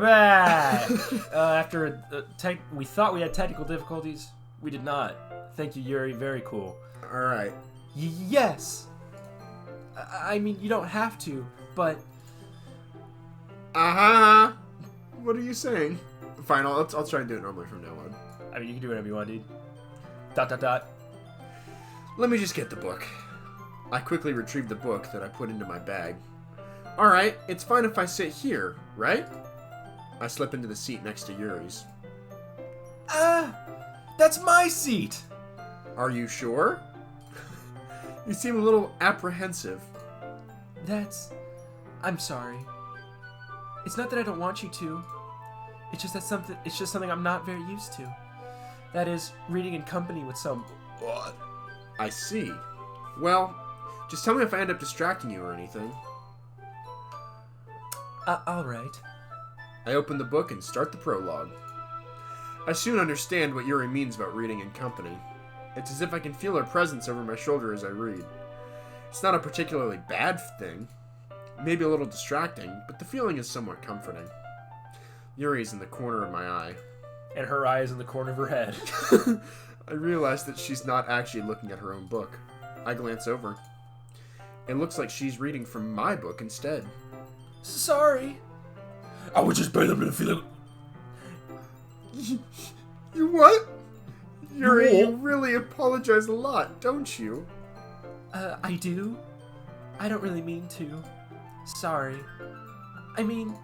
back! After we thought we had technical difficulties, we did not. Thank you, Yuri. Very cool. Alright. Yes! I mean, you don't have to, but... Uh-huh. What are you saying? Fine, I'll try and do it normally from now on. I mean, you can do whatever you want, dude. ... Let me just get the book. I quickly retrieved the book that I put into my bag. Alright, it's fine if I sit here, right? I slip into the seat next to Yuri's. That's my seat! Are you sure? You seem a little apprehensive. I'm sorry. It's not that I don't want you to. It's just something I'm not very used to. That is, reading in company with some... What? I see. Well, just tell me if I end up distracting you or anything. Alright. I open the book and start the prologue. I soon understand what Yuri means about reading in company. It's as if I can feel her presence over my shoulder as I read. It's not a particularly bad thing. Maybe a little distracting, but the feeling is somewhat comforting. Yuri's in the corner of my eye. And her eye is in the corner of her head. I realize that she's not actually looking at her own book. I glance over. It looks like she's reading from my book instead. Sorry. I was just better than the feeling. You what? Yuri, you really apologize a lot, don't you? I do. I don't really mean to. Sorry. I mean...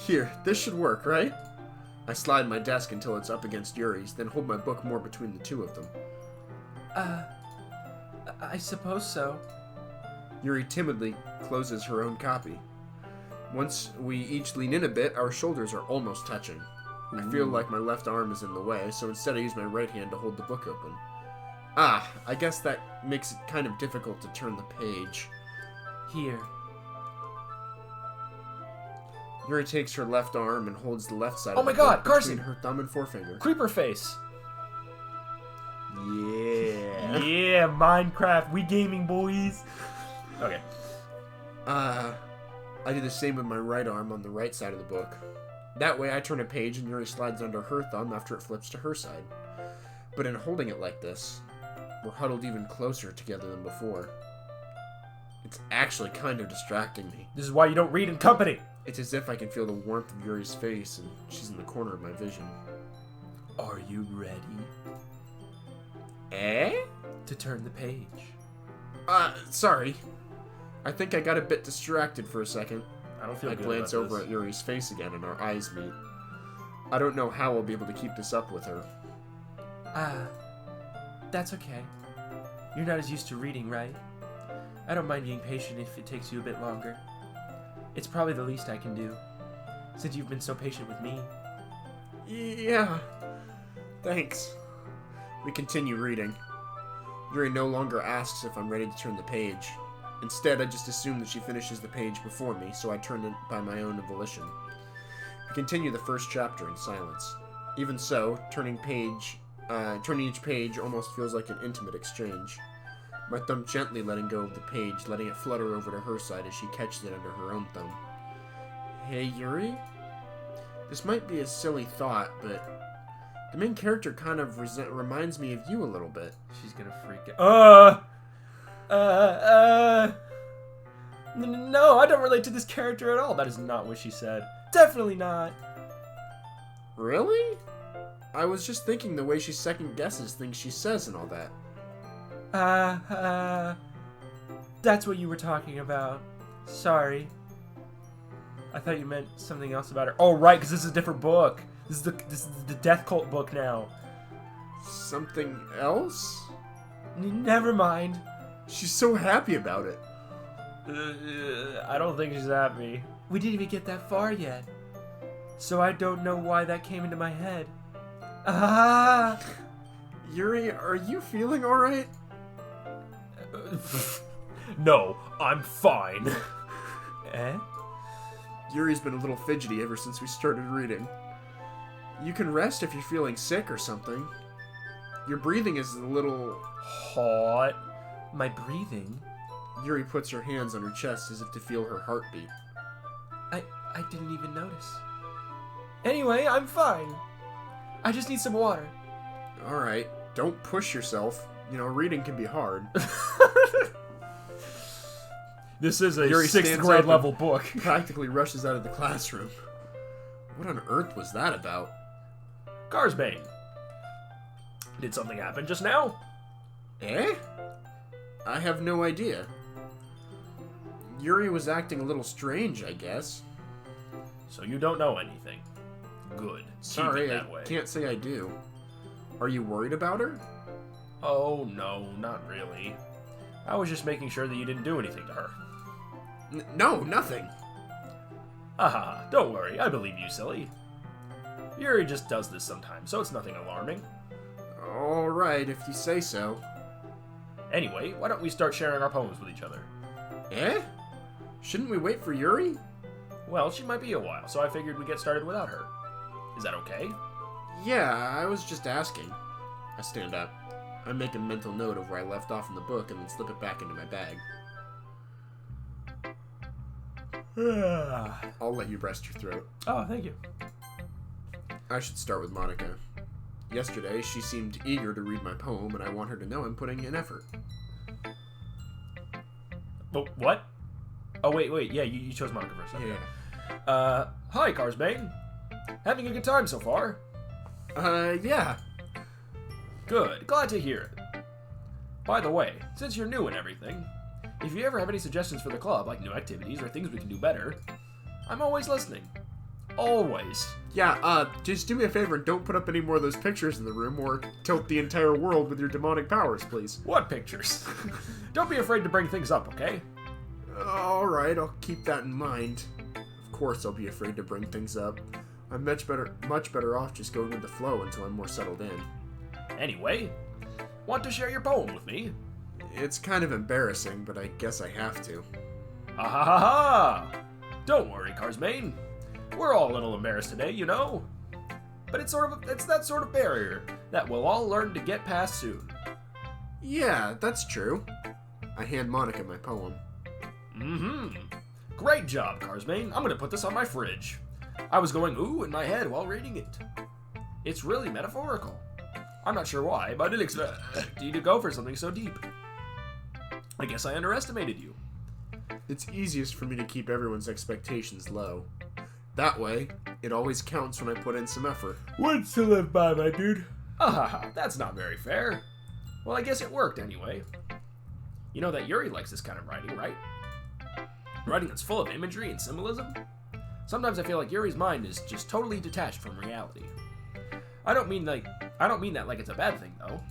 Here, this should work, right? I slide my desk until it's up against Yuri's, then hold my book more between the two of them. I suppose so. Yuri timidly closes her own copy. Once we each lean in a bit, our shoulders are almost touching. I feel like my left arm is in the way, so instead I use my right hand to hold the book open. I guess that makes it kind of difficult to turn the page. Here. Yuri takes her left arm and holds the left side Oh of my the God, book Carson! between her thumb and forefinger. Creeper face. Yeah. Yeah, Minecraft. We gaming, boys. Okay. I do the same with my right arm on the right side of the book. That way I turn a page and Yuri slides under her thumb after it flips to her side. But in holding it like this, we're huddled even closer together than before. It's actually kind of distracting me. This is why you don't read in company. It's as if I can feel the warmth of Yuri's face and she's in the corner of my vision. Are you ready? To turn the page. Sorry. I think I got a bit distracted for a second. I don't feel I good glance about over this. at Yuri's face again and our eyes meet. I don't know how I'll be able to keep this up with her. That's okay. You're not as used to reading, right? I don't mind being patient if it takes you a bit longer. It's probably the least I can do, since you've been so patient with me. Yeah. Thanks. We continue reading. Yuri no longer asks if I'm ready to turn the page. Instead, I just assume that she finishes the page before me, so I turn it by my own volition. We continue the first chapter in silence. Even so, turning each page almost feels like an intimate exchange. My thumb gently letting go of the page, letting it flutter over to her side as she catches it under her own thumb. Hey, Yuri? This might be a silly thought, but the main character kind of reminds me of you a little bit. She's gonna freak out. No, I don't relate to this character at all. That is not what she said. Definitely not. Really? I was just thinking the way she second guesses things she says and all that. That's what you were talking about. Sorry. I thought you meant something else about her. Oh, right, because this is a different book. This is the Death Cult book now. Something else? Never mind. She's so happy about it. I don't think she's happy. We didn't even get that far yet. So I don't know why that came into my head. Yuri, are you feeling alright? No, I'm fine. Yuri's been a little fidgety ever since we started reading. You can rest if you're feeling sick or something. Your breathing is a little... hot. My breathing? Yuri puts her hands on her chest as if to feel her heartbeat. I didn't even notice. Anyway, I'm fine. I just need some water. Alright, don't push yourself. You know, reading can be hard. This is a Yuri 6th stands grade up level and book. Practically rushes out of the classroom. What on earth was that about? Carsbane. Did something happen just now? Eh? I have no idea. Yuri was acting a little strange, I guess. So you don't know anything. Good. Sorry, Keep it that way. I can't say I do. Are you worried about her? Oh, no, not really. I was just making sure that you didn't do anything to her. No, nothing. Haha, don't worry, I believe you, silly. Yuri just does this sometimes, so it's nothing alarming. Alright, if you say so. Anyway, why don't we start sharing our poems with each other? Eh? Shouldn't we wait for Yuri? Well, she might be a while, so I figured we'd get started without her. Is that okay? Yeah, I was just asking. I stand up. I make a mental note of where I left off in the book and then slip it back into my bag. I'll let you rest your throat. Oh, thank you. I should start with Monica. Yesterday, she seemed eager to read my poem, and I want her to know I'm putting in effort. Oh, what? Oh, wait, yeah, you chose Monica first. Okay. Yeah. Hi, Carsbane. Having a good time so far? Yeah. Good, glad to hear it. By the way, since you're new and everything, if you ever have any suggestions for the club, like new activities or things we can do better, I'm always listening. Always. Yeah, just do me a favor and don't put up any more of those pictures in the room or tilt the entire world with your demonic powers, please. What pictures? Don't be afraid to bring things up, okay? Alright, I'll keep that in mind. Of course I'll be afraid to bring things up. I'm much better off just going with the flow until I'm more settled in. Anyway, want to share your poem with me? It's kind of embarrassing, but I guess I have to. Ha ha ha ha! Don't worry, Carsbane. We're all a little embarrassed today, you know? But it's that sort of barrier that we'll all learn to get past soon. Yeah, that's true. I hand Monica my poem. Mm-hmm. Great job, Carsbane. I'm gonna put this on my fridge. I was going ooh in my head while reading it. It's really metaphorical. I'm not sure why, but I didn't expect you to go for something so deep. I guess I underestimated you. It's easiest for me to keep everyone's expectations low. That way, it always counts when I put in some effort. Words to live by, my dude. Ah, that's not very fair. Well, I guess it worked anyway. You know that Yuri likes this kind of writing, right? Writing that's full of imagery and symbolism? Sometimes I feel like Yuri's mind is just totally detached from reality. I don't mean that like it's a bad thing, though.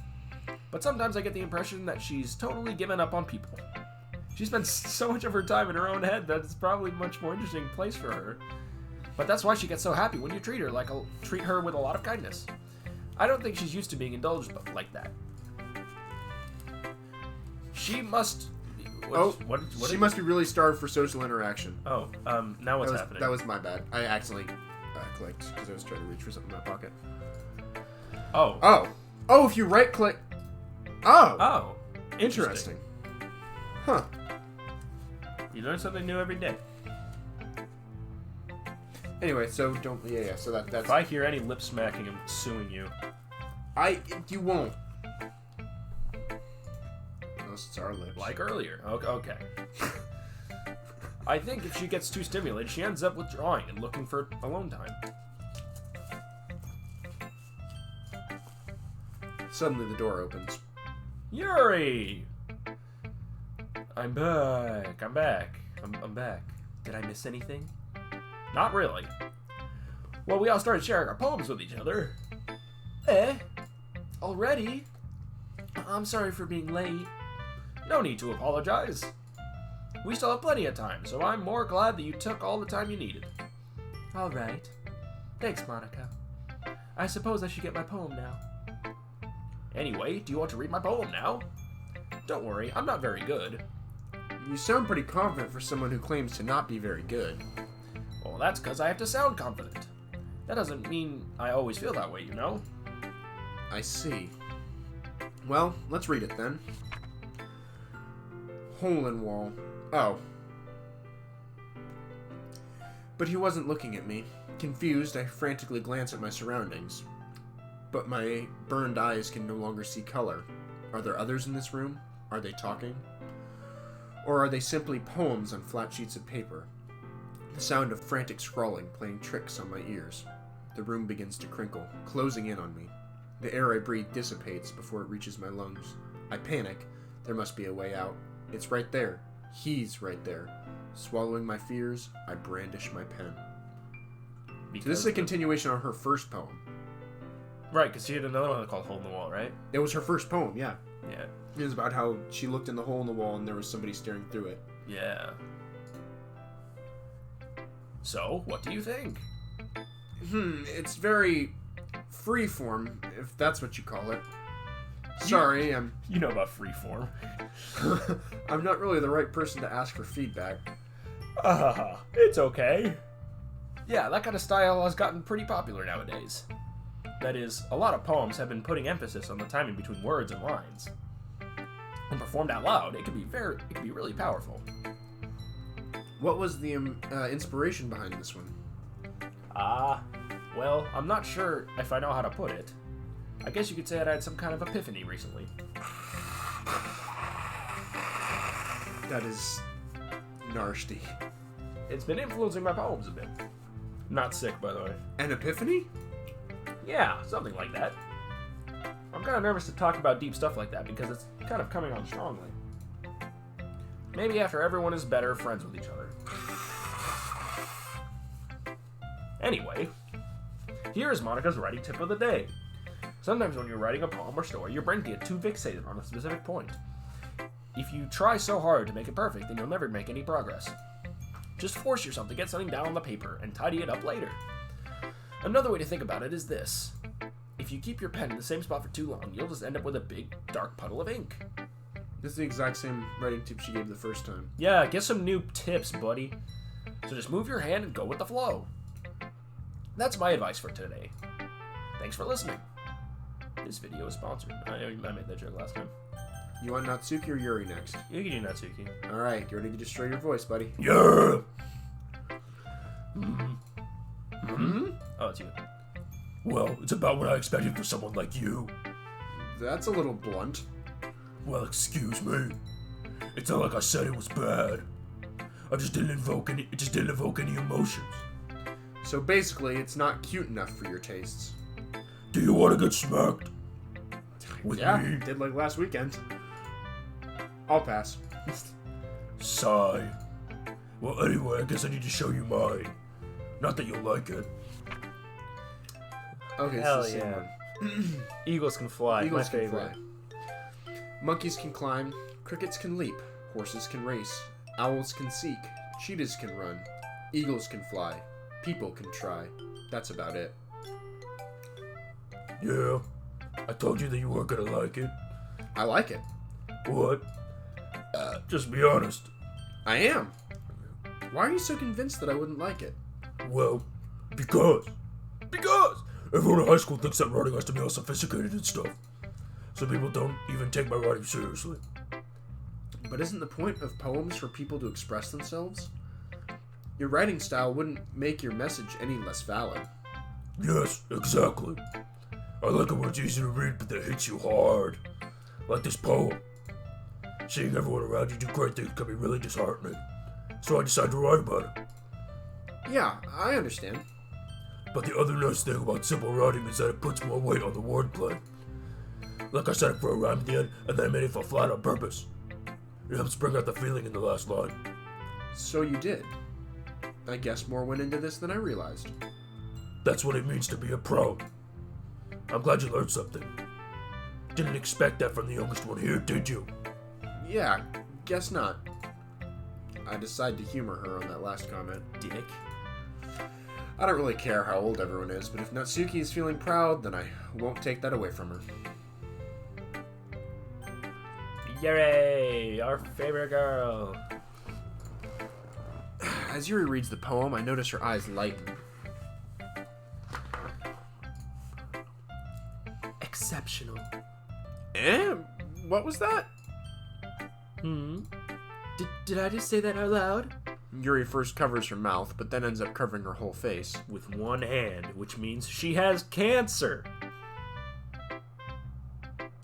But sometimes I get the impression that she's totally given up on people. She spends so much of her time in her own head that it's probably a much more interesting place for her. But that's why she gets so happy when you treat her with a lot of kindness. I don't think she's used to being indulged like that. She must... She must be really starved for social interaction. Oh, now what's happening? That was my bad. I accidentally clicked because I was trying to reach for something in my pocket. Oh, if you right click. Oh, interesting. Huh. You learn something new every day. Anyway, so don't. Yeah. So that's. If I hear any lip smacking, I'm suing you. You won't. Unless it's our lips. Like earlier. Okay. I think if she gets too stimulated, she ends up withdrawing and looking for alone time. Suddenly the door opens. Yuri! I'm back. I'm back. Did I miss anything? Not really. Well, we all started sharing our poems with each other. Already? I'm sorry for being late. No need to apologize. We still have plenty of time, so I'm more glad that you took all the time you needed. All right. Thanks, Monica. I suppose I should get my poem now. Anyway, do you want to read my poem now? Don't worry, I'm not very good. You sound pretty confident for someone who claims to not be very good. Well, that's because I have to sound confident. That doesn't mean I always feel that way, you know? I see. Well, let's read it then. Hole in wall. Oh. But he wasn't looking at me. Confused, I frantically glance at my surroundings. But my burned eyes can no longer see color. Are there others in this room? Are they talking? Or are they simply poems on flat sheets of paper? The sound of frantic scrawling playing tricks on my ears. The room begins to crinkle, closing in on me. The air I breathe dissipates before it reaches my lungs. I panic. There must be a way out. It's right there. He's right there. Swallowing my fears, I brandish my pen. So this is a continuation of her first poem. Right, because she had another one called Hole in the Wall, right? It was her first poem, yeah. Yeah. It was about how she looked in the hole in the wall and there was somebody staring through it. Yeah. So, what do you think? It's very freeform, if that's what you call it. Sorry, You know about freeform. I'm not really the right person to ask for feedback. It's okay. Yeah, that kind of style has gotten pretty popular nowadays. That is, a lot of poems have been putting emphasis on the timing between words and lines. When performed out loud, it can be really powerful. What was the inspiration behind this one? Well, I'm not sure if I know how to put it. I guess you could say I had some kind of epiphany recently. That is nasty. It's been influencing my poems a bit. I'm not sick, by the way. An epiphany? Yeah, something like that. I'm kind of nervous to talk about deep stuff like that because it's kind of coming on strongly. Maybe after everyone is better friends with each other. Anyway, here is Monica's writing tip of the day. Sometimes when you're writing a poem or story, your brain can get too fixated on a specific point. If you try so hard to make it perfect, then you'll never make any progress. Just force yourself to get something down on the paper and tidy it up later. Another way to think about it is this. If you keep your pen in the same spot for too long, you'll just end up with a big, dark puddle of ink. This is the exact same writing tip she gave the first time. Yeah, get some new tips, buddy. So just move your hand and go with the flow. That's my advice for today. Thanks for listening. This video is sponsored. I made that joke last time. You want Natsuki or Yuri next? You can do Natsuki. Alright, get ready to destroy your voice, buddy. Yeah! Oh, it's you. Well, it's about what I expected for someone like you. That's a little blunt. Well, excuse me. It's not like I said it was bad. It just didn't evoke any emotions. So basically, it's not cute enough for your tastes. Do you want to get smacked? With me? Did like last weekend. I'll pass. Sigh. Well, anyway, I guess I need to show you mine. Not that you'll like it. Okay, Hell it's the same yeah. one. Eagles can fly. Eagles my can favorite. fly. Monkeys can climb. Crickets can leap. Horses can race. Owls can seek. Cheetahs can run. Eagles can fly. People can try. That's about it. Yeah. I told you that you weren't gonna like it. I like it. What? Just be honest. I am. Why are you so convinced that I wouldn't like it? Well, because everyone in high school thinks that writing has to be all sophisticated and stuff. So people don't even take my writing seriously. But isn't the point of poems for people to express themselves? Your writing style wouldn't make your message any less valid. Yes, exactly. I like it when it's easy to read, but that it hits you hard. Like this poem. Seeing everyone around you do great things can be really disheartening. So I decided to write about it. Yeah, I understand. But the other nice thing about simple writing is that it puts more weight on the wordplay. Like I said it for a rhyme at the end, and then I made it fall flat on purpose. It helps bring out the feeling in the last line. So you did. I guess more went into this than I realized. That's what it means to be a pro. I'm glad you learned something. Didn't expect that from the youngest one here, did you? Yeah, guess not. I decided to humor her on that last comment. Dick. I don't really care how old everyone is, but if Natsuki is feeling proud, then I won't take that away from her. Yay! Our favorite girl. As Yuri reads the poem, I notice her eyes lighten. Exceptional. What was that? Did I just say that out loud? Yuri first covers her mouth, but then ends up covering her whole face. With one hand, which means she has cancer.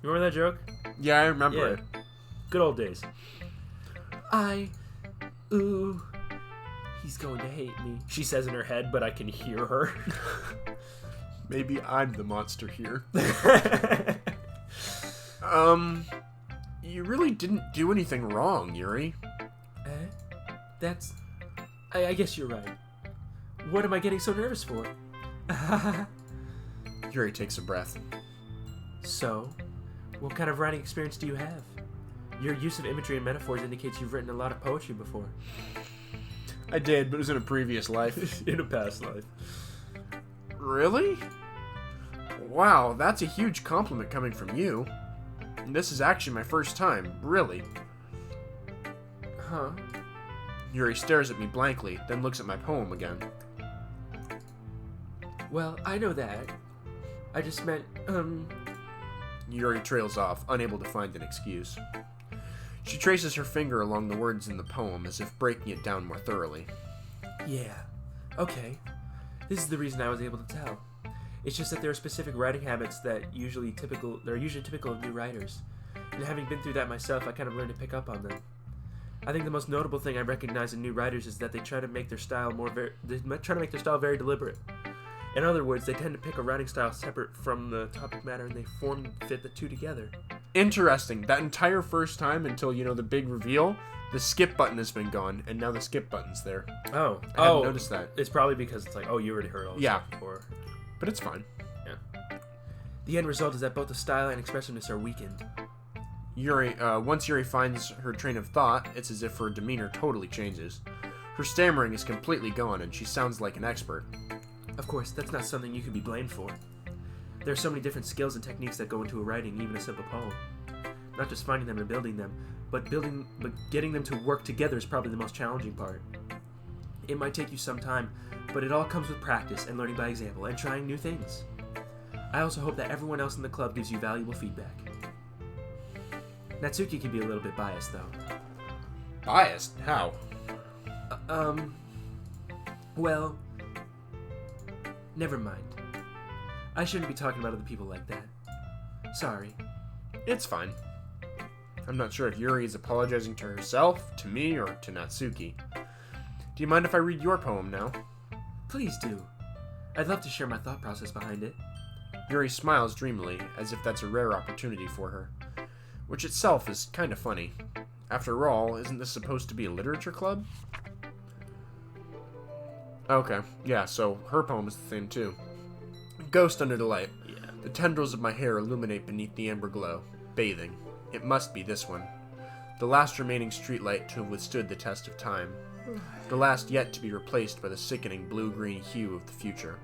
You remember that joke? Yeah, I remember it. Good old days. He's going to hate me, she says in her head, but I can hear her. Maybe I'm the monster here. You really didn't do anything wrong, Yuri. I guess you're right. What am I getting so nervous for? Yuri takes a breath. So, what kind of writing experience do you have? Your use of imagery and metaphors indicates you've written a lot of poetry before. I did, but it was in a previous life. In a past life. Really? Wow, that's a huge compliment coming from you. This is actually my first time, really. Huh? Yuri stares at me blankly, then looks at my poem again. Well, I know that. I just meant, Yuri trails off, unable to find an excuse. She traces her finger along the words in the poem as if breaking it down more thoroughly. Yeah. Okay. This is the reason I was able to tell. It's just that there are specific writing habits that are usually typical of new writers. And having been through that myself, I kind of learned to pick up on them. I think the most notable thing I recognize in new writers is that they try to make their style very deliberate. In other words, they tend to pick a writing style separate from the topic matter, and they fit the two together. Interesting. That entire first time until, the big reveal, the skip button has been gone, and now the skip button's there. Oh. I hadn't noticed that. It's probably because it's like, you already heard all this stuff before. But it's fine. Yeah. The end result is that both the style and expressiveness are weakened. Once Yuri finds her train of thought, it's as if her demeanor totally changes. Her stammering is completely gone, and she sounds like an expert. Of course, that's not something you can be blamed for. There are so many different skills and techniques that go into writing even a simple poem. Not just finding them and building them, but getting them to work together is probably the most challenging part. It might take you some time, but it all comes with practice and learning by example and trying new things. I also hope that everyone else in the club gives you valuable feedback. Natsuki can be a little bit biased, though. Biased? How? Well, never mind. I shouldn't be talking about other people like that. Sorry. It's fine. I'm not sure if Yuri is apologizing to herself, to me, or to Natsuki. Do you mind if I read your poem now? Please do. I'd love to share my thought process behind it. Yuri smiles dreamily, as if that's a rare opportunity for her. Which itself is kind of funny. After all, isn't this supposed to be a literature club? Okay, yeah, so her poem is the same too. Ghost under the light. Yeah. The tendrils of my hair illuminate beneath the amber glow. Bathing. It must be this one. The last remaining streetlight to have withstood the test of time. The last yet to be replaced by the sickening blue-green hue of the future.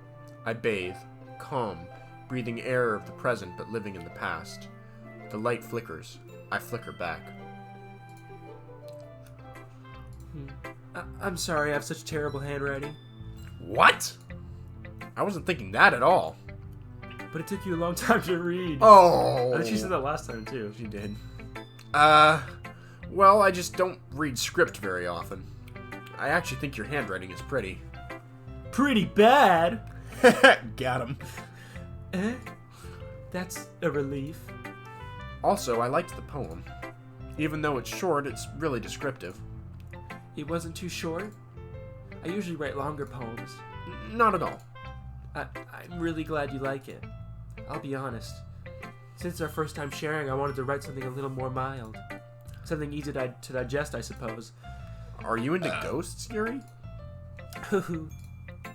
I bathe, calm, breathing air of the present but living in the past. The light flickers. I flicker back. I'm sorry I have such terrible handwriting. What? I wasn't thinking that at all. But it took you a long time to read. Oh! I think she said that last time, too. She did. Well, I just don't read script very often. I actually think your handwriting is pretty. Pretty bad? Got him. That's a relief. Also, I liked the poem. Even though it's short, it's really descriptive. It wasn't too short? I usually write longer poems. Not at all. I'm really glad you like it. I'll be honest. Since our first time sharing, I wanted to write something a little more mild. Something easy to digest, I suppose. Are you into ghosts, Yuri?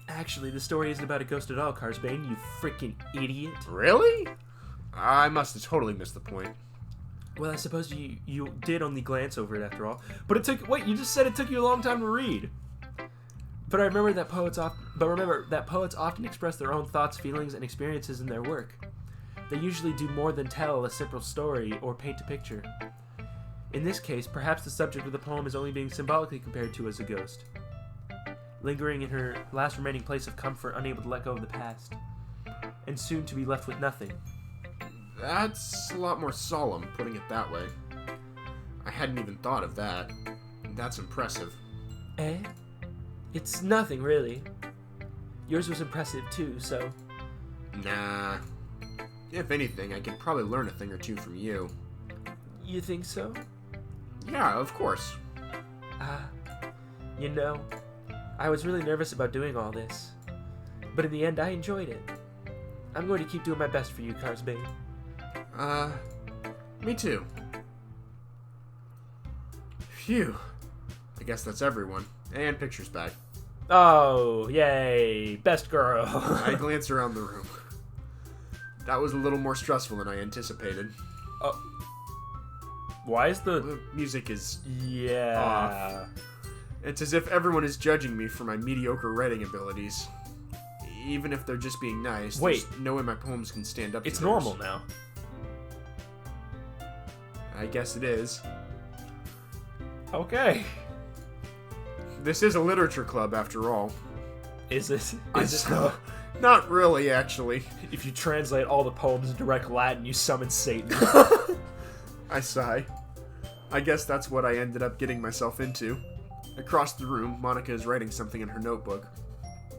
Actually, the story isn't about a ghost at all, Carsbane, you freaking idiot. Really? I must have totally missed the point. Well, I suppose you did only glance over it after all. But you just said it took you a long time to read. But remember that poets often express their own thoughts, feelings, and experiences in their work. They usually do more than tell a simple story or paint a picture. In this case, perhaps the subject of the poem is only being symbolically compared to as a ghost, lingering in her last remaining place of comfort, unable to let go of the past, and soon to be left with nothing. That's a lot more solemn, putting it that way. I hadn't even thought of that. That's impressive. It's nothing, really. Yours was impressive, too, so... Nah. If anything, I could probably learn a thing or two from you. You think so? Yeah, of course. You know, I was really nervous about doing all this. But in the end, I enjoyed it. I'm going to keep doing my best for you, Carsbane. Me too. Phew. I guess that's everyone. And pictures back. Oh, yay. Best girl. I glance around the room. That was a little more stressful than I anticipated. Why is The music is Yeah. off. It's as if everyone is judging me for my mediocre writing abilities. Even if they're just being nice, Wait. there's no way my poems can stand up to It's theirs. normal now. I guess it is. Okay. This is a literature club, after all. Is it? Not really, actually. If you translate all the poems in direct Latin, you summon Satan. I sigh. I guess that's what I ended up getting myself into. Across the room, Monica is writing something in her notebook.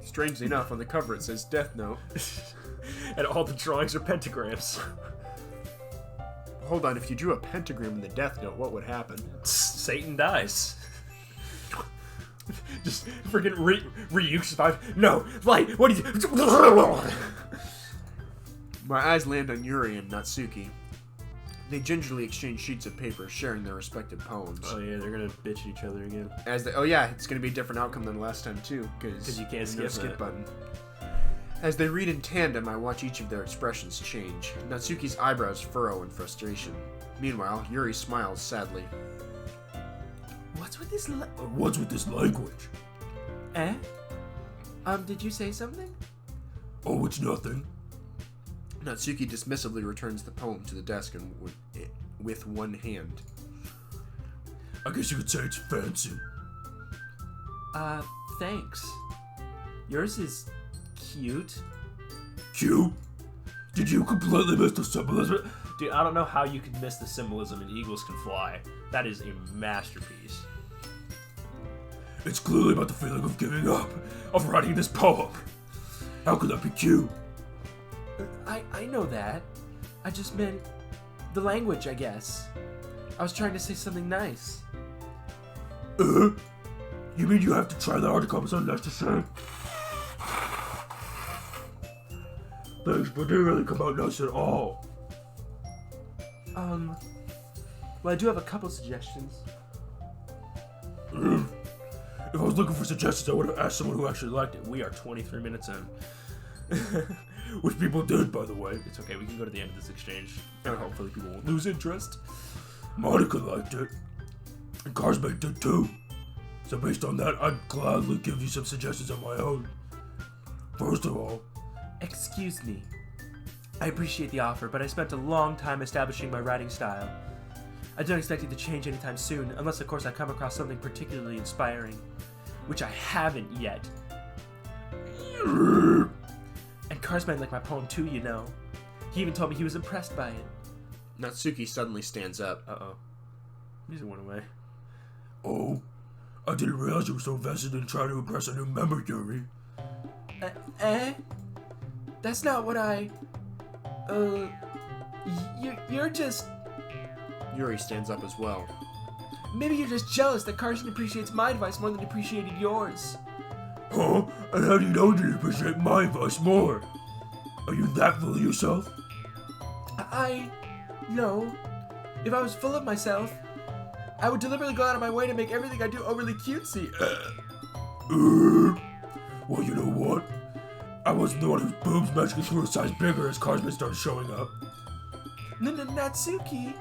Strangely enough, on the cover it says Death Note. And all the drawings are pentagrams. Hold on, if you drew a pentagram in the Death Note, what would happen? Satan dies. Just freaking Ryuk survives. No, light, what do you... My eyes land on Yuri and Natsuki. They gingerly exchange sheets of paper, sharing their respective poems. Oh yeah, they're gonna bitch at each other again. Oh yeah, it's gonna be a different outcome than last time too, because you can't no skip skip it. button. As they read in tandem, I watch each of their expressions change. Natsuki's eyebrows furrow in frustration. Meanwhile, Yuri smiles sadly. What's with this What's with this language? Eh? Did you say something? Oh, it's nothing. Natsuki dismissively returns the poem to the desk and with one hand. I guess you could say it's fancy. Thanks. Yours is cute. Cute? Did you completely miss the symbolism? Dude, I don't know how you could miss the symbolism in Eagles Can Fly. That is a masterpiece. It's clearly about the feeling of giving up, of writing this poem. How could that be cute? I know that. I just meant the language, I guess. I was trying to say something nice. You mean you have to try that hard to come with something nice to say? Thanks, but they really come out nice at all. Well, I do have a couple suggestions. If I was looking for suggestions, I would have asked someone who actually liked it. We are 23 minutes in. Which people did, by the way. It's okay, we can go to the end of this exchange. Okay. And hopefully people won't lose interest. Monica liked it. And Carsmate did too. So based on that, I'd gladly give you some suggestions of my own. First of all, Excuse me. I appreciate the offer, but I spent a long time establishing my writing style. I don't expect it to change anytime soon, unless of course I come across something particularly inspiring. Which I haven't yet. And Carsman liked my poem too, you know. He even told me he was impressed by it. Natsuki suddenly stands up. Uh-oh. Music went away. oh, I didn't realize you were so vested in trying to impress a new member, Yuri. That's not what I... You're just... Yuri stands up as well. Maybe you're just jealous that Carson appreciates my advice more than he appreciated yours. Huh? And how do you know you appreciate my advice more? Are you that full of yourself? No. If I was full of myself, I would deliberately go out of my way to make everything I do overly cutesy. Well, you know what? I wasn't the one whose boobs magically grew a size bigger as Carsman started showing up. Natsuki?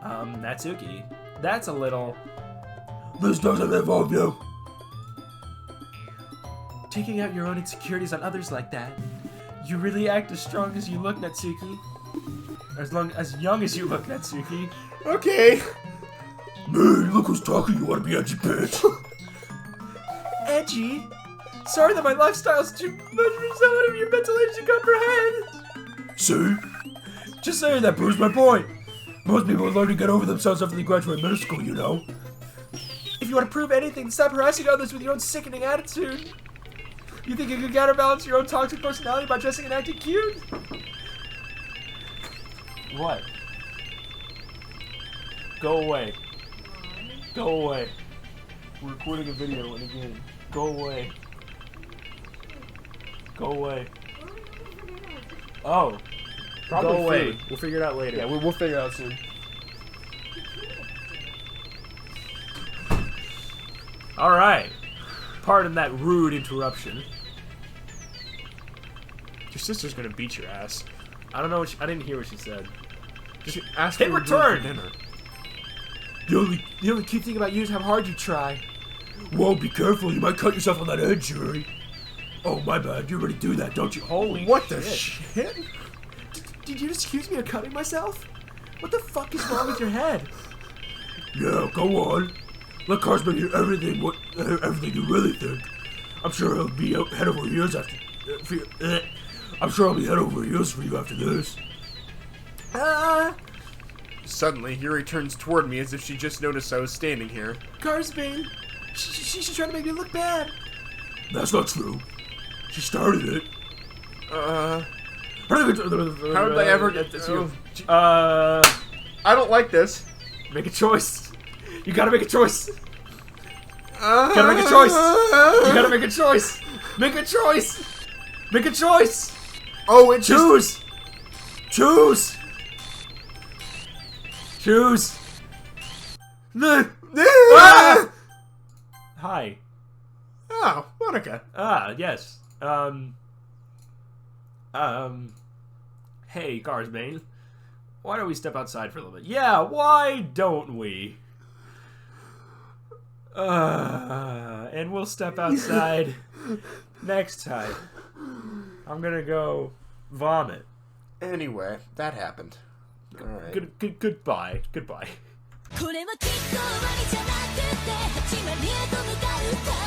Natsuki? That's a little... This doesn't involve you. Taking out your own insecurities on others like that. You really act as strong as you look, Natsuki. As young as you look, Natsuki. Okay. Man, look who's talking. You want to be edgy, bitch? Edgy? Sorry that my lifestyle's too much for someone of your mental age to comprehend. See? Just saying that proves my point. Most people learn to get over themselves after they graduate middle school, you know. If you want to prove anything, stop harassing others with your own sickening attitude. You think you can counterbalance your own toxic personality by dressing and acting cute? What? Go away. Go away. We're recording a video in a game. Go away. Go away. Oh. Probably Go away. food. We'll figure it out later. Yeah, we'll figure it out soon. Alright. Pardon that rude interruption. Your sister's gonna beat your ass. I don't know what I didn't hear what she said. Just ask Hit her what we're doing return! for dinner. The only cute thing about you is how hard you try. Whoa, be careful. You might cut yourself on that edge, Yuri. Oh, my bad. You already do that, don't you? Holy What the shit. shit? Did you just accuse me of cutting myself? What the fuck is wrong with your head? Yeah, go on. Let Carsman hear everything you really think. I'm sure he'll be head over heels after... I'm sure I'll be head over heels for you after this. Suddenly, Yuri turns toward me as if she just noticed I was standing here. Carsbane, she's trying to make me look bad. That's not true. She started it. How How did I ever get this? I don't like this. Make a choice. You gotta make a choice. Gotta make a choice. You gotta make a choice. Make a choice. Make a choice. Oh, it Choose. Choose. Choose. Ah! Hi. Oh, Monica. Yes. Hey, Carsbane. Why don't we step outside for a little bit? Yeah, why don't we? And we'll step outside next time. I'm gonna go vomit. Anyway, that happened. Alright. Goodbye. Goodbye. これはきっと終わりじゃなくて始まりへと向かう